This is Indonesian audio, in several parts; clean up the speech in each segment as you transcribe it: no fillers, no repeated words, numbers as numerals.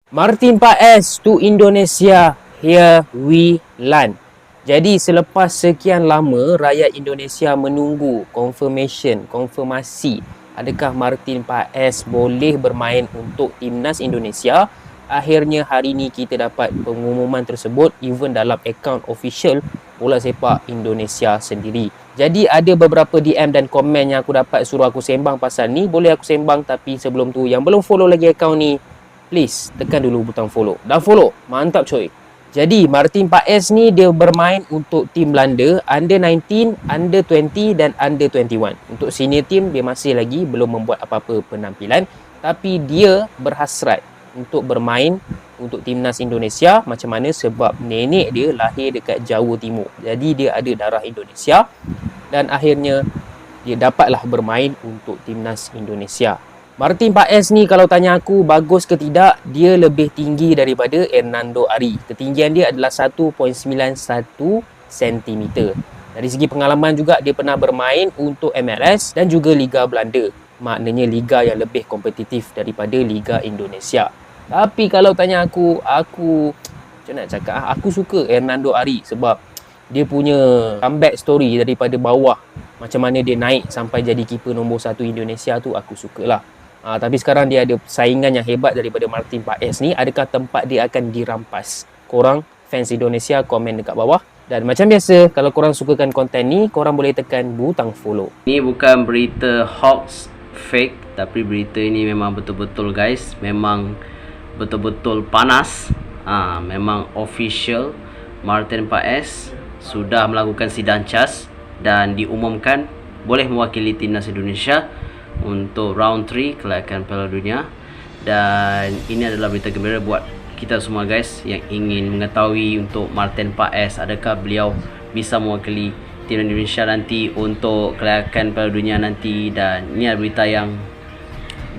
Martin Paes to Indonesia, here we land. Jadi selepas sekian lama rakyat Indonesia menunggu konfirmasi adakah Martin Paes boleh bermain untuk timnas Indonesia, akhirnya hari ini kita dapat pengumuman tersebut even dalam akaun official Bola Sepak Indonesia sendiri. Jadi ada beberapa DM dan komen yang aku dapat suruh aku sembang pasal ni. Boleh aku sembang, tapi sebelum tu yang belum follow lagi akaun ni, please tekan dulu butang follow. Dah follow? Mantap coy. Jadi Martin Paes ni dia bermain untuk tim Belanda Under 19, Under 20 dan Under 21. Untuk senior team dia masih lagi belum membuat apa-apa penampilan, tapi dia berhasrat untuk bermain untuk timnas Indonesia. Macam mana? Sebab nenek dia lahir dekat Jawa Timur. Jadi dia ada darah Indonesia dan akhirnya dia dapatlah bermain untuk timnas Indonesia. Martin Paes ni kalau tanya aku bagus ke tidak, dia lebih tinggi daripada Hernando Ari. Ketinggian dia adalah 1.91 cm. Dari segi pengalaman juga dia pernah bermain untuk MLS dan juga Liga Belanda. Maknanya liga yang lebih kompetitif daripada Liga Indonesia. Tapi kalau tanya aku macam nak cakap, aku suka Hernando Ari sebab dia punya comeback story daripada bawah. Macam mana dia naik sampai jadi keeper nombor 1 Indonesia tu aku sukalah. Tapi sekarang dia ada saingan yang hebat daripada Martin Paes ni. Adakah tempat dia akan dirampas? Korang fans Indonesia komen dekat bawah. Dan macam biasa, kalau korang sukakan konten ni, korang boleh tekan butang follow. Ini bukan berita hoax fake, tapi berita ini memang betul-betul guys, memang betul-betul panas. Memang official. Martin Paes sudah melakukan sidang cas dan diumumkan boleh mewakili timnas Indonesia untuk round 3 kelayakan Piala Dunia. Dan ini adalah berita gembira buat kita semua guys yang ingin mengetahui untuk Martin Paes, adakah beliau bisa mewakili tim Indonesia nanti untuk kelayakan Piala Dunia nanti. Dan ini adalah berita yang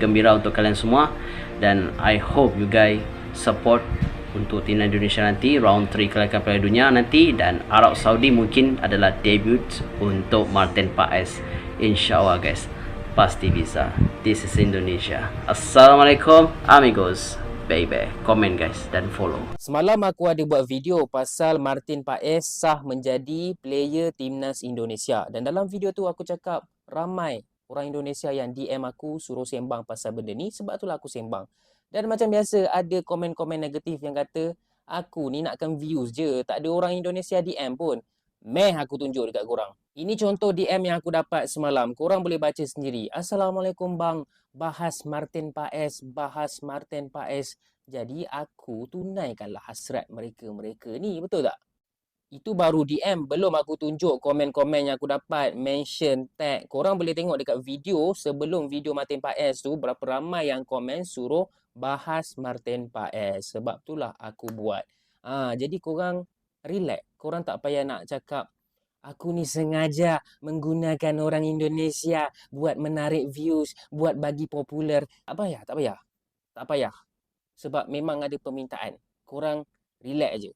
gembira untuk kalian semua, dan I hope you guys support untuk tim Indonesia nanti round 3 kelayakan Piala Dunia nanti. Dan Arab Saudi mungkin adalah debut untuk Martin Paes, insyaAllah guys, pasti bisa. This is Indonesia. Assalamualaikum amigos, baby. Komen guys dan follow. Semalam aku ada buat video pasal Martin Paes sah menjadi player timnas Indonesia. Dan dalam video tu aku cakap ramai orang Indonesia yang DM aku suruh sembang pasal benda ni. Sebab itulah aku sembang. Dan macam biasa ada komen-komen negatif yang kata aku ni nakkan views je, tak ada orang Indonesia DM pun. Meh aku tunjuk dekat korang. Ini contoh DM yang aku dapat semalam. Korang boleh baca sendiri. Assalamualaikum bang, bahas Martin Paes. Jadi aku tunaikanlah hasrat mereka ni, betul tak? Itu baru DM, belum aku tunjuk komen-komen yang aku dapat, mention, tag. Korang boleh tengok dekat video sebelum video Martin Paes tu berapa ramai yang komen suruh bahas Martin Paes. Sebab itulah aku buat. Jadi korang relax. Korang tak payah nak cakap aku ni sengaja menggunakan orang Indonesia buat menarik views, buat bagi popular. Tak payah. Sebab memang ada permintaan. Korang relax je.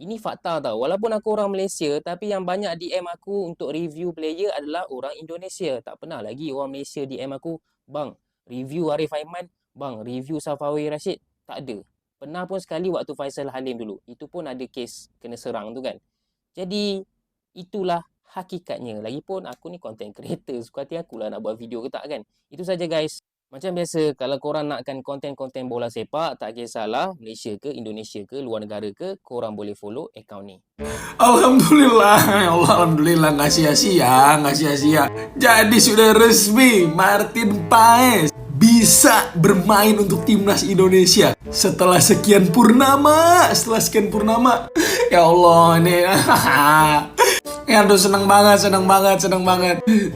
Ini fakta tau. Walaupun aku orang Malaysia, tapi yang banyak DM aku untuk review player adalah orang Indonesia. Tak pernah lagi orang Malaysia DM aku, bang, review Arif Aiman, bang, review Safawi Rashid. Tak ada. Pernah pun sekali waktu Faisal Halim dulu. Itu pun ada kes kena serang tu kan. Jadi, itulah hakikatnya. Lagipun aku ni content creator. Suka hati akulah nak buat video ke tak kan. Itu saja guys. Macam biasa, kalau korang nakkan konten-konten bola sepak, tak kisahlah Malaysia ke, Indonesia ke, luar negara ke, korang boleh follow akaun ni. Alhamdulillah, ya Allah, alhamdulillah, nggak sia-sia. Jadi sudah resmi Martin Paes bisa bermain untuk timnas Indonesia setelah sekian purnama. Ya Allah, ini aduh, senang banget.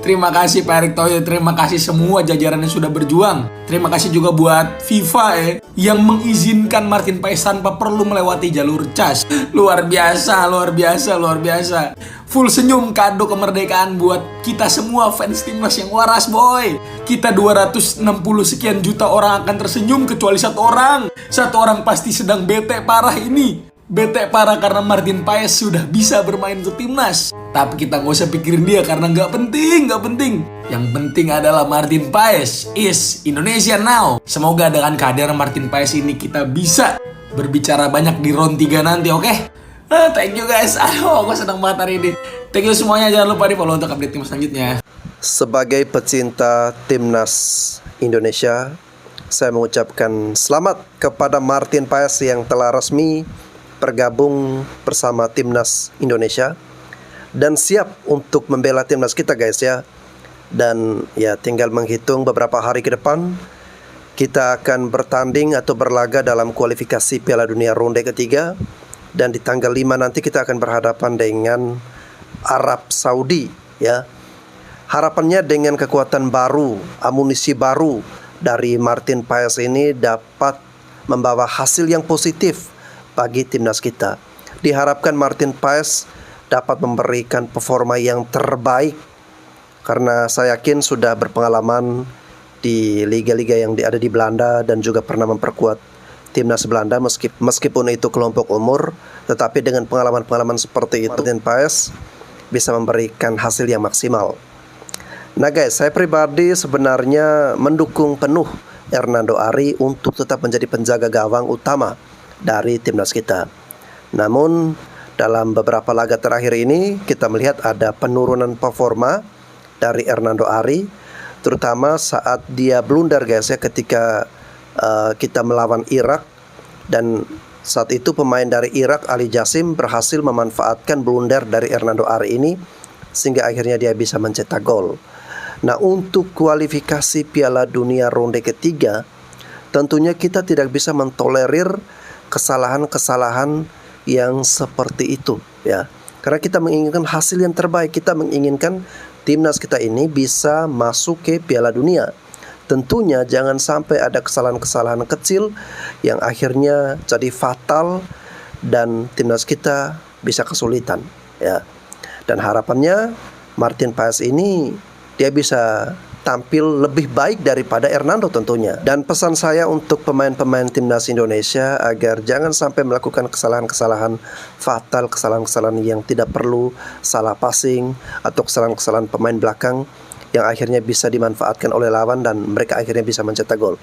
Terima kasih Pak Erick Thohir, terima kasih semua jajaran yang sudah berjuang. Terima kasih juga buat FIFA yang mengizinkan Martin Paes tanpa perlu melewati jalur cas. Luar biasa. Full senyum, kado kemerdekaan buat kita semua fans timnas yang waras boy. Kita 260 sekian juta orang akan tersenyum kecuali satu orang. Satu orang pasti sedang bete parah ini. Bete parah karena Martin Paes sudah bisa bermain untuk timnas. Tapi kita nggak usah pikirin dia karena nggak penting. Yang penting adalah Martin Paes is Indonesia now. Semoga dengan kehadiran Martin Paes ini kita bisa berbicara banyak di round 3 nanti, oke? Thank you guys. Aduh, aku senang banget hari ini. Thank you semuanya. Jangan lupa di follow untuk update tim selanjutnya. Sebagai pecinta timnas Indonesia, saya mengucapkan selamat kepada Martin Paes yang telah resmi bergabung bersama timnas Indonesia dan siap untuk membela timnas kita guys ya. Dan ya tinggal menghitung beberapa hari ke depan kita akan bertanding atau berlaga dalam kualifikasi Piala Dunia ronde ketiga, dan di tanggal 5 nanti kita akan berhadapan dengan Arab Saudi ya. Harapannya dengan kekuatan baru, amunisi baru dari Martin Paes ini dapat membawa hasil yang positif bagi timnas kita. Diharapkan Martin Paes dapat memberikan performa yang terbaik karena saya yakin sudah berpengalaman di liga-liga yang ada di Belanda dan juga pernah memperkuat timnas Belanda meskipun itu kelompok umur, tetapi dengan pengalaman-pengalaman seperti itu Martin Paes bisa memberikan hasil yang maksimal. Nah guys, saya pribadi sebenarnya mendukung penuh Hernando Ari untuk tetap menjadi penjaga gawang utama dari timnas kita. Namun dalam beberapa laga terakhir ini kita melihat ada penurunan performa dari Hernando Ari, terutama saat dia blunder guys ya ketika kita melawan Irak, dan saat itu pemain dari Irak Ali Jasim berhasil memanfaatkan blunder dari Hernando Ari ini sehingga akhirnya dia bisa mencetak gol. Nah, untuk kualifikasi Piala Dunia ronde ketiga, tentunya kita tidak bisa mentolerir kesalahan-kesalahan yang seperti itu ya. Karena kita menginginkan hasil yang terbaik, kita menginginkan timnas kita ini bisa masuk ke Piala Dunia. Tentunya jangan sampai ada kesalahan-kesalahan kecil yang akhirnya jadi fatal dan timnas kita bisa kesulitan ya. Dan harapannya Martin Paes ini dia bisa tampil lebih baik daripada Hernando tentunya. Dan pesan saya untuk pemain-pemain timnas Indonesia agar jangan sampai melakukan kesalahan-kesalahan fatal, kesalahan-kesalahan yang tidak perlu, salah passing atau kesalahan-kesalahan pemain belakang yang akhirnya bisa dimanfaatkan oleh lawan dan mereka akhirnya bisa mencetak gol.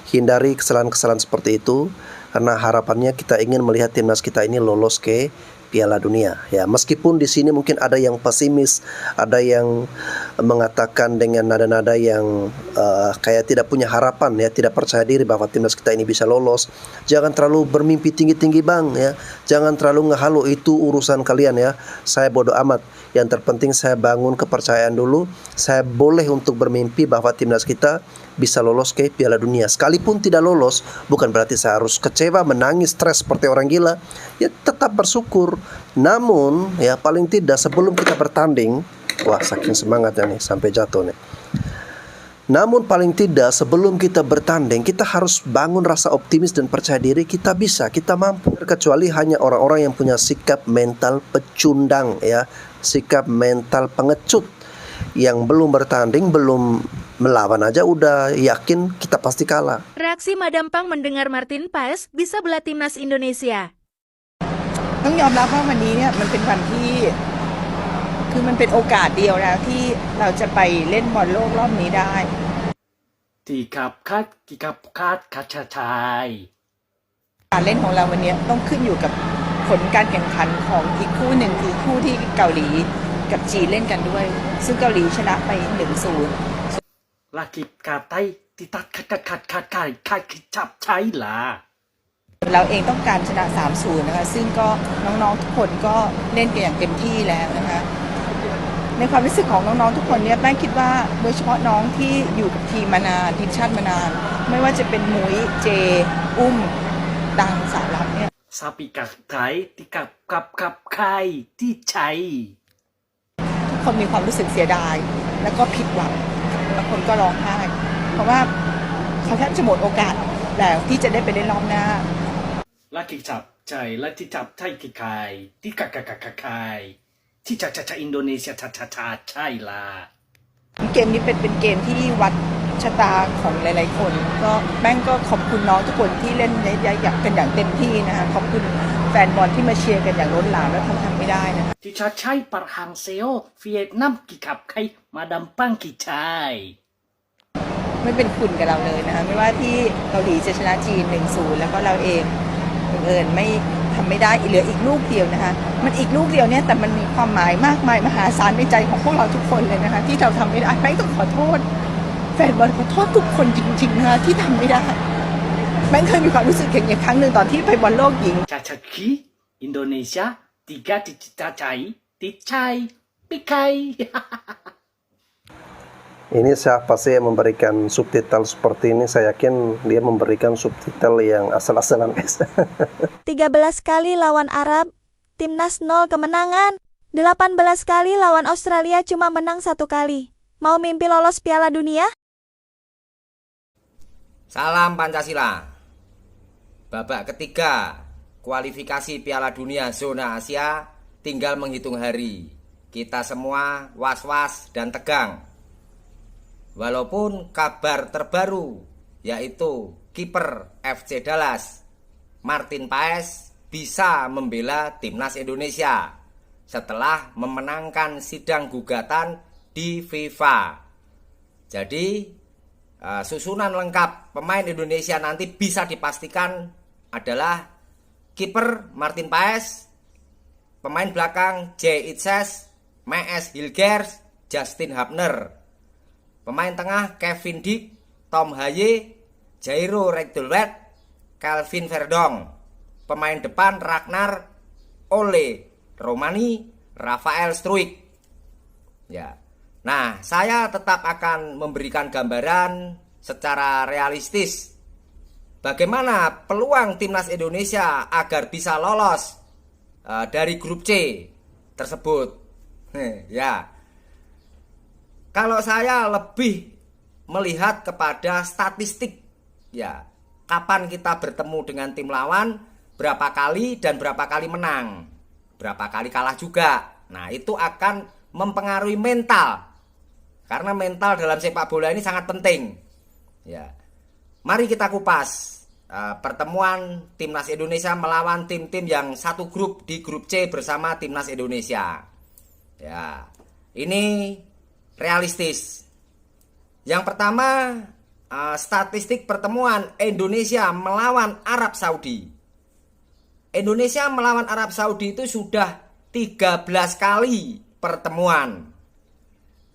Hindari kesalahan-kesalahan seperti itu karena harapannya kita ingin melihat timnas kita ini lolos ke Piala Dunia ya. Meskipun di sini mungkin ada yang pesimis, ada yang mengatakan dengan nada-nada yang kayak tidak punya harapan ya, tidak percaya diri bahwa timnas kita ini bisa lolos. Jangan terlalu bermimpi tinggi-tinggi bang ya, jangan terlalu ngehalu, itu urusan kalian ya. Saya bodoh amat. Yang terpenting saya bangun kepercayaan dulu. Saya boleh untuk bermimpi bahwa timnas kita bisa lolos ke Piala Dunia. Sekalipun tidak lolos, bukan berarti saya harus kecewa, menangis, stres seperti orang gila. Ya tetap bersyukur. Namun ya paling tidak sebelum kita bertanding, wah saking semangatnya nih sampai jatuh nih. Namun paling tidak sebelum kita bertanding, kita harus bangun rasa optimis dan percaya diri kita bisa, kita mampu. Kecuali hanya orang-orang yang punya sikap mental pecundang ya, sikap mental pengecut, yang belum bertanding, belum melawan aja udah yakin kita pasti kalah. Reaksi Madam Pang mendengar Martin Paes bisa belat timnas Indonesia. ต้องยอมรับว่าวันนี้เนี่ยมันเป็นวันที่คือมันเป็นโอกาสเดียวนะที่เราจะไปเล่นบอลโลกรอบนี้ได้ การเล่นของเราวันนี้ต้องขึ้นอยู่กับผลการแข่งขันของอีกคู่หนึ่งคือคู่ที่เกาหลีกับจีนเล่นกันด้วยซึ่งเกาหลีชนะไป 1-0 Laki katai titat katจับใช้ล่ะ เราเองต้องการชนะ 3-0 นะคะซึ่งก็น้องๆทุกคนก็เล่นกันอย่างเต็มที่แล้วนะคะในความรู้สึกของน้องๆทุกคนเนี่ยแป้งคิดว่าโดยเฉพาะน้องที่อยู่กับทีมมานานทีมชาติมานานไม่ว่าจะเป็นมุ้ยเจอุ้มดังสารัตน์เนี่ย Sapi katai tikap kap kai ที่ใช้ ทุกคนมีความรู้สึกเสียดายแล้วก็ผิดหวังบางคนก็ร้องไห้เพราะว่าเขาแทบจะหมดโอกาสแล้วที่จะได้ไปเล่นรอบหน้า Lakiจับใจและที่จับไทยไข่ที่ไข่ที่จะอินโดนีเซียใช่ล่ะ เกมนี้เป็นเกมที่วัด ชะตาของหลายๆคนก็แป้งก็ขอบคุณน้องทุกคนที่เล่นกันอย่างเต็มที่นะคะขอบคุณแฟนบอลที่มาเชียร์กันอย่างล้นหลามและทำไม่ได้นะคะ ที่ชาใช้ปรหังเซโอเวียดนามกี่ขับใครมาดำปั้งกี่ชาย ไม่เป็นคุณกับเราเลยนะคะไม่ว่าที่เกาหลีจะชนะจีน 1-0 แล้วก็เราเองบังเอิญไม่ทำไม่ได้เหลืออีกลูกเดียวนะคะมันอีกลูกเดียวเนี่ยแต่มันมีความหมายมากมายมหาศาลในใจของพวกเราทุกคนเลยนะคะที่เราทำไม่ได้แป้งต้องขอโทษแฟนบอลขอโทษทุกคนจริงๆนะคะที่ทำไม่ได้แป้งเคยมีความรู้สึกอย่างครั้งหนึ่งตอนที่ไปบอลโลกหญิง Cacaki Indonesia 3 dicacai dicai pikai. Ini siapa sih yang memberikan subtitle seperti ini? Saya yakin dia memberikan subtitle yang asal-asalan, guys. 13 kali lawan Arab, timnas 0 kemenangan. 18 kali lawan Australia cuma menang 1 kali. Mau mimpi lolos Piala Dunia? Salam Pancasila. Babak ketiga, kualifikasi Piala Dunia zona Asia tinggal menghitung hari. Kita semua was-was dan tegang. Walaupun kabar terbaru, yaitu kiper FC Dallas, Martin Paes, bisa membela timnas Indonesia setelah memenangkan sidang gugatan di FIFA. Jadi, susunan lengkap pemain Indonesia nanti bisa dipastikan adalah kiper Martin Paes, pemain belakang J. Itzes, M.S. Hilgers, Justin Hubner, pemain tengah Kevin Dick, Tom Haye, Jairo Regdolwet, Calvin Verdong, pemain depan Ragnar Ole Romani, Rafael Struijk. Ya. Nah, saya tetap akan memberikan gambaran secara realistis bagaimana peluang timnas Indonesia agar bisa lolos dari grup C tersebut. Ya. Kalau saya lebih melihat kepada statistik, ya, kapan kita bertemu dengan tim lawan, berapa kali dan berapa kali menang, berapa kali kalah juga. Nah, itu akan mempengaruhi mental. Karena mental dalam sepak bola ini sangat penting. Ya. Mari kita kupas pertemuan timnas Indonesia melawan tim-tim yang satu grup di grup C bersama timnas Indonesia. Ya. Ini realistis. Yang pertama, statistik pertemuan Indonesia melawan Arab Saudi. Indonesia melawan Arab Saudi itu sudah 13 kali pertemuan.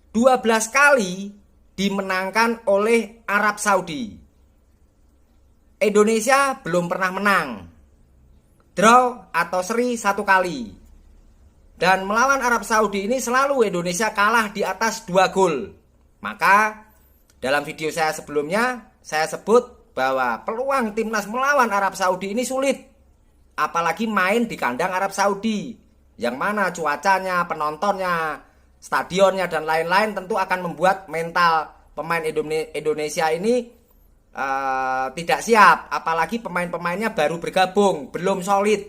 12 kali dimenangkan oleh Arab Saudi. Indonesia belum pernah menang. Draw atau seri 1 kali. Dan melawan Arab Saudi ini selalu Indonesia kalah di atas 2 gol. Maka dalam video saya sebelumnya saya sebut bahwa peluang timnas melawan Arab Saudi ini sulit. Apalagi main di kandang Arab Saudi, yang mana cuacanya, penontonnya, stadionnya dan lain-lain tentu akan membuat mental pemain Indonesia ini tidak siap. Apalagi pemain-pemainnya baru bergabung, belum solid.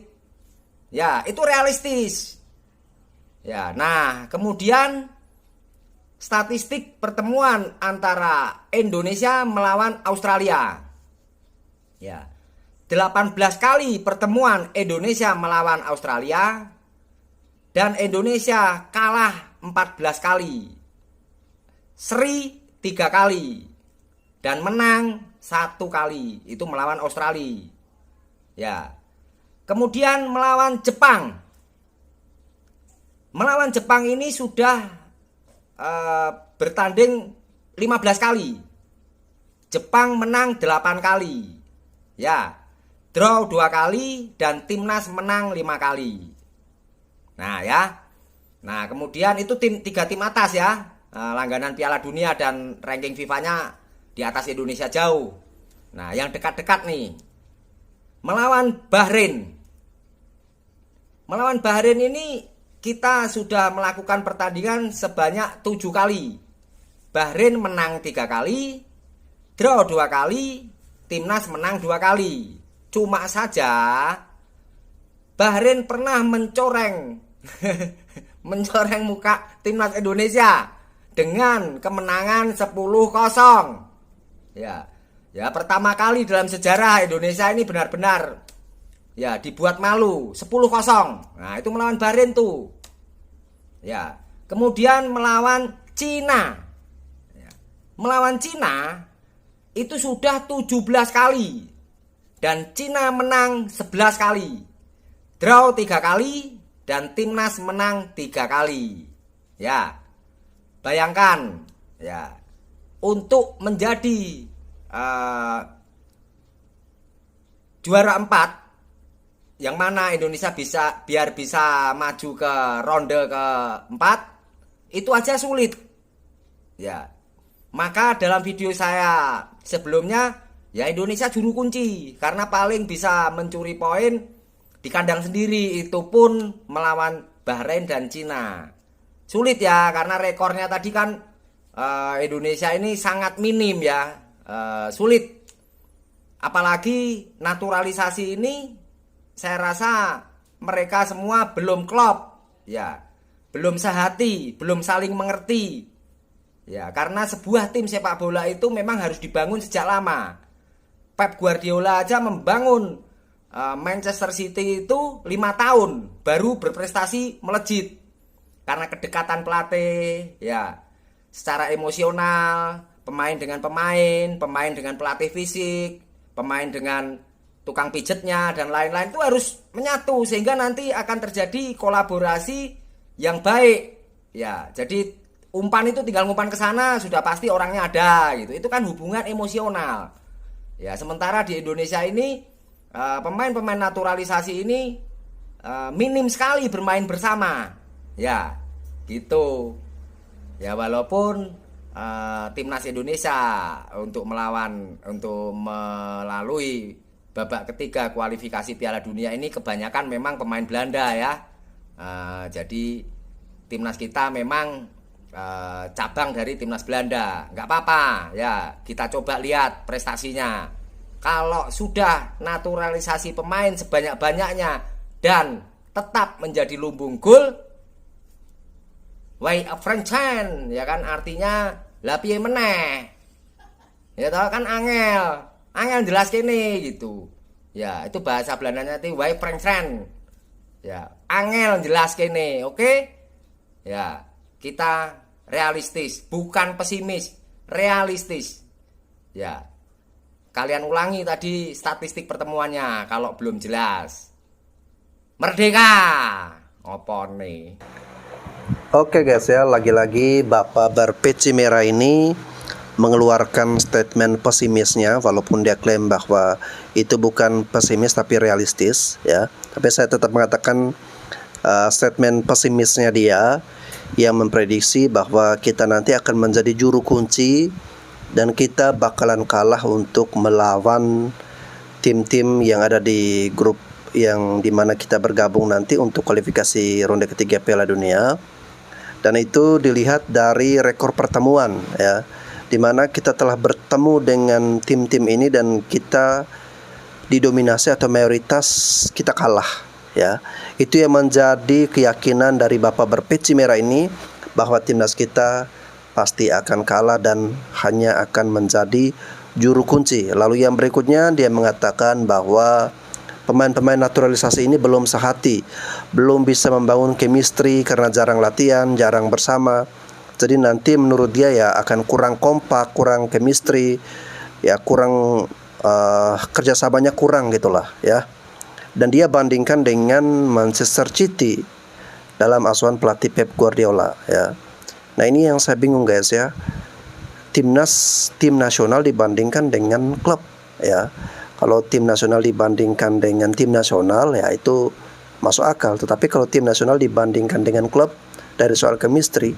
Ya, itu realistis. Ya, nah kemudian statistik pertemuan antara Indonesia melawan Australia. Ya. 18 kali pertemuan Indonesia melawan Australia dan Indonesia kalah 14 kali. Seri 3 kali dan menang 1 kali, itu melawan Australia. Ya. Kemudian melawan Jepang. Melawan Jepang ini sudah bertanding 15 kali. Jepang menang 8 kali. Ya, draw 2 kali dan timnas menang 5 kali. Nah, ya. Nah, kemudian itu 3 tim atas ya. Langganan Piala Dunia dan ranking FIFA-nya di atas Indonesia jauh. Nah, yang dekat-dekat nih. Melawan Bahrain. Melawan Bahrain ini kita sudah melakukan pertandingan sebanyak 7 kali. Bahrain menang 3 kali, draw 2 kali, timnas menang 2 kali. Cuma saja Bahrain pernah mencoreng mencoreng muka timnas Indonesia dengan kemenangan 10-0. Ya, pertama kali dalam sejarah Indonesia ini benar-benar ya dibuat malu 10-0. Nah, itu melawan Bahrain tuh. Ya, kemudian melawan Cina. Ya, melawan Cina itu sudah 17 kali. Dan Cina menang 11 kali. Draw 3 kali dan timnas menang 3 kali. Ya. Bayangkan ya, untuk menjadi juara 4 yang mana Indonesia biar bisa maju ke ronde keempat itu aja sulit. Ya. Maka dalam video saya sebelumnya ya Indonesia juru kunci karena paling bisa mencuri poin di kandang sendiri, itu pun melawan Bahrain dan Cina. Sulit ya karena rekornya tadi kan Indonesia ini sangat minim ya, sulit. Apalagi naturalisasi ini saya rasa mereka semua belum klop ya, belum sehati, belum saling mengerti. Ya, karena sebuah tim sepak bola itu memang harus dibangun sejak lama. Pep Guardiola aja membangun Manchester City itu 5 tahun baru berprestasi melejit. Karena kedekatan pelatih, ya, secara emosional, pemain dengan pemain dengan pelatih fisik, pemain dengan tukang pijetnya dan lain-lain itu harus menyatu sehingga nanti akan terjadi kolaborasi yang baik. Ya, jadi umpan itu tinggal ngumpan ke sana sudah pasti orangnya ada gitu. Itu kan hubungan emosional. Ya, sementara di Indonesia ini pemain-pemain naturalisasi ini minim sekali bermain bersama. Ya, gitu. Ya, walaupun timnas Indonesia untuk melalui babak ketiga kualifikasi Piala Dunia ini kebanyakan memang pemain Belanda ya. Jadi timnas kita memang cabang dari timnas Belanda. Nggak apa-apa ya, kita coba lihat prestasinya. Kalau sudah naturalisasi pemain sebanyak-banyaknya dan tetap menjadi lumbung gol, way of Frenchman ya kan, artinya lah piye meneh. Ya toh kan angel jelas kene gitu. Ya, itu bahasa Belandanya itu way Frenchman. Ya, angel jelas kene, oke? Ya, kita realistis, bukan pesimis, realistis. Ya. Kalian ulangi tadi statistik pertemuannya kalau belum jelas. Merdeka. Opo nih? Oke guys ya, lagi-lagi Bapak berpeci merah ini mengeluarkan statement pesimisnya, walaupun dia klaim bahwa itu bukan pesimis tapi realistis ya. Tapi saya tetap mengatakan statement pesimisnya dia yang memprediksi bahwa kita nanti akan menjadi juru kunci dan kita bakalan kalah untuk melawan tim-tim yang ada di grup yang dimana kita bergabung nanti untuk kualifikasi ronde ketiga Piala Dunia. Dan itu dilihat dari rekor pertemuan ya, dimana kita telah bertemu dengan tim-tim ini dan kita didominasi atau mayoritas kita kalah ya. Itu yang menjadi keyakinan dari Bapak berpeci merah ini bahwa timnas kita pasti akan kalah dan hanya akan menjadi juru kunci. Lalu yang berikutnya dia mengatakan bahwa pemain-pemain naturalisasi ini belum sehati, belum bisa membangun chemistry karena jarang latihan, jarang bersama. Jadi nanti menurut dia ya akan kurang kompak, kurang chemistry, ya kurang kerjasamanya kurang gitulah ya. Dan dia bandingkan dengan Manchester City dalam asuhan pelatih Pep Guardiola ya. Nah ini yang saya bingung guys ya. Tim nasional dibandingkan dengan klub ya. Kalau tim nasional dibandingkan dengan tim nasional ya itu masuk akal. Tetapi kalau tim nasional dibandingkan dengan klub dari soal chemistry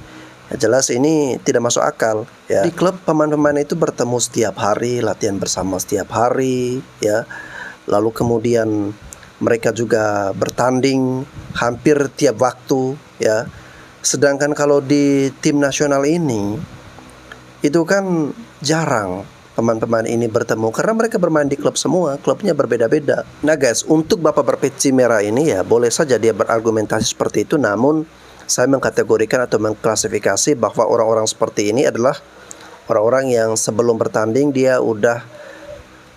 ya jelas ini tidak masuk akal ya. Di klub pemain-pemain itu bertemu setiap hari, latihan bersama setiap hari ya. Lalu kemudian mereka juga bertanding hampir tiap waktu ya. Sedangkan kalau di tim nasional ini itu kan jarang pemain-pemain ini bertemu karena mereka bermain di klub semua, klubnya berbeda-beda. Nah guys, untuk Bapak berpeci merah ini ya boleh saja dia berargumentasi seperti itu, namun saya mengkategorikan atau mengklasifikasi bahwa orang-orang seperti ini adalah Orang-orang yang sebelum bertanding dia udah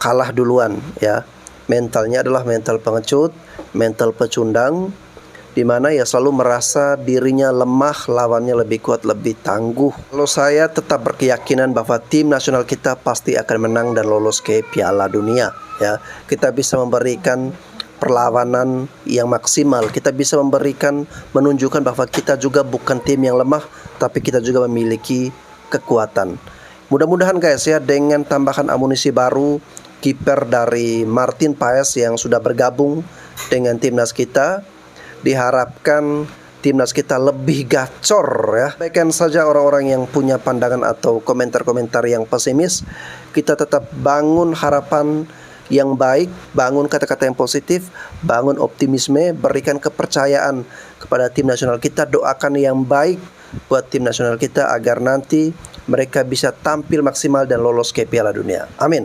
kalah duluan ya. Mentalnya adalah mental pengecut, mental pecundang, di mana ya selalu merasa dirinya lemah, lawannya lebih kuat, lebih tangguh. Kalau saya tetap berkeyakinan bahwa tim nasional kita pasti akan menang dan lolos ke Piala Dunia ya. Kita bisa memberikan perlawanan yang maksimal, kita bisa menunjukkan bahwa kita juga bukan tim yang lemah, tapi kita juga memiliki kekuatan. Mudah-mudahan guys ya, dengan tambahan amunisi baru, kiper dari Martin Paes yang sudah bergabung dengan timnas kita, diharapkan timnas kita lebih gacor ya. Abaikan saja orang-orang yang punya pandangan atau komentar-komentar yang pesimis. Kita tetap bangun harapan yang baik, bangun kata-kata yang positif, bangun optimisme, berikan kepercayaan kepada tim nasional kita, doakan yang baik buat tim nasional kita agar nanti mereka bisa tampil maksimal dan lolos ke Piala Dunia. Amin.